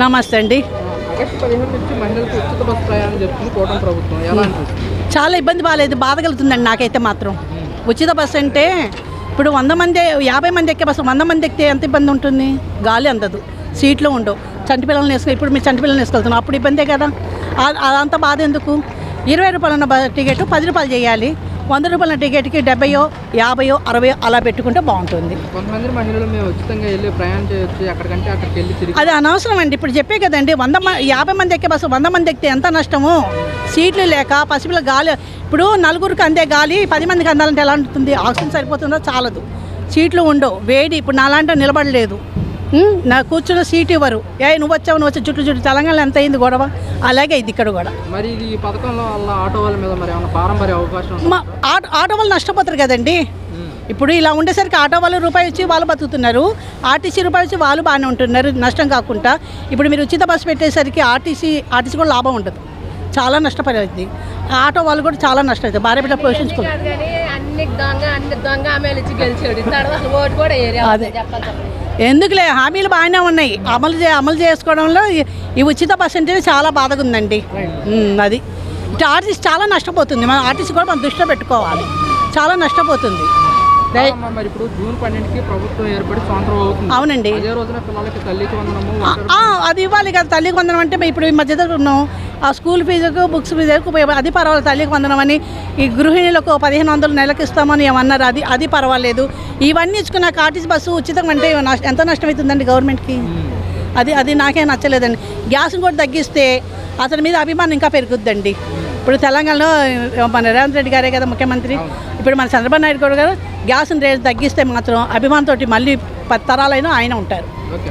నమస్తే అండి. ఆగస్టు 15 నుంచి మహిళలకు ఉచిత బస్సు ప్రయాణం చెప్తుంది కూటమి ప్రభుత్వం. ఎలా అనిపిస్తుంది? చాలా ఇబ్బంది బాగాలేదు, బాధ కలుగుతుందండి నాకైతే మాత్రం. ఉచిత బస్సు అంటే ఇప్పుడు 100 మంది 50 మంది ఎక్కే బస్సు 100 మంది ఎక్కితే ఎంత ఇబ్బంది ఉంటుంది? గాలి అందదు, సీట్లు ఉండవు, చంటి పిల్లల్ని ఇప్పుడు మీరు చంటి పిల్లల్ని వేసుకెళ్తున్నాం, అప్పుడు ఇబ్బందే కదా. అదంతా బాధ ఎందుకు? 20 రూపాయలు ఉన్న టికెట్ 10 రూపాయలు చేయాలి. 100 రూపాయల టికెట్కి 70, 50, 60 అలా పెట్టుకుంటే బాగుంటుంది. కొంతమంది మహిళలు మేము ఉచితంగా వెళ్ళి ప్రయాణం చేయొచ్చు, ఎక్కడికంటే అక్కడికి వెళ్ళి తిరిగి. అది అనవసరం అండి. ఇప్పుడు చెప్పే కదండి, 50 మంది ఎక్కే బస్సు 100 మంది ఎక్కితే ఎంత నష్టము? సీట్లు లేక పసిపిల్ల గాలి, ఇప్పుడు నలుగురికి అందే గాలి 10 మందికి అందాలంటే ఎలా ఉంటుంది? ఆక్సిజన్ సరిపోతుందో చాలదు, సీట్లు ఉండవు, వేడి. ఇప్పుడు నాలాంటి నిలబడలేదు, నా కూర్చున్న సీట్ ఇవ్వరు. నువ్వు వచ్చి చుట్టూ తెలంగాణలో ఎంత అయింది గొడవ, అలాగే ఇది ఇక్కడ కూడా. మరి ఈ పథకంలో వల్ల ఆటో వాళ్ళ మీద మరి ఏమైనా భారం పడే అవకాశం? ఆటో వాళ్ళు నష్టపోతారు కదండి. ఇప్పుడు ఇలా ఉండేసరికి ఆటో వాళ్ళు రూపాయి ఇచ్చి వాళ్ళు బతుకుతున్నారు, ఆర్టీసీ రూపాయలు ఇచ్చి వాళ్ళు బాగానే ఉంటున్నారు, నష్టం కాకుండా. ఇప్పుడు మీరు ఉచిత బస్సు పెట్టేసరికి ఆర్టీసీ కూడా లాభం ఉండదు, చాలా నష్టపడేది. ఆటో వాళ్ళు కూడా చాలా నష్టం అవుతుంది. భార్య బిడ్డ పోషించుకోవాలి. అదే ఎందుకులే, హామీలు బాగానే ఉన్నాయి, అమలు చేసుకోవడంలో ఈ ఉచిత బస్సు అంటే చాలా బాధగా ఉందండి. అది ఇటు ఆర్టీసీ చాలా నష్టపోతుంది. మన ఆర్టీసీ కూడా మనం దృష్టిలో పెట్టుకోవాలి, చాలా నష్టపోతుంది. మరి ఇప్పుడు జూన్ 12కి ప్రభుత్వం ఏర్పడి సంవత్సరం అవుతుంది. అవునండి, అదే రోజున పిల్లలకి తల్లికి వందనము అది ఇవ్వాలి కదా. తల్లికి వందనం అంటే ఇప్పుడు ఈ మధ్య ఉన్నాం, ఆ స్కూల్ ఫీజుకు బుక్స్ ఫీజుకు అది పర్వాలేదు. తల్లికి వందనం అని ఈ గృహిణులకు 1500 నెలకి ఇస్తామని ఏమన్నారు, అది పర్వాలేదు. ఇవన్నీ ఇచ్చుకున్న ఆర్టీసీ బస్సు ఉచితం అంటే ఎంత నష్టమవుతుందండి గవర్నమెంట్కి? అది నాకేం నచ్చలేదండి. గ్యాస్ని కూడా తగ్గిస్తే అతని మీద అభిమానం ఇంకా పెరుగుద్దండి. ఇప్పుడు తెలంగాణలో మన రేవంత్ రెడ్డి గారే కదా ముఖ్యమంత్రి, ఇప్పుడు మన చంద్రబాబు నాయుడు కూడా గ్యాస్ రేట్ తగ్గిస్తే మాత్రం అభిమానంతో మళ్ళీ 10 తరాలైనా ఆయన ఉంటారు.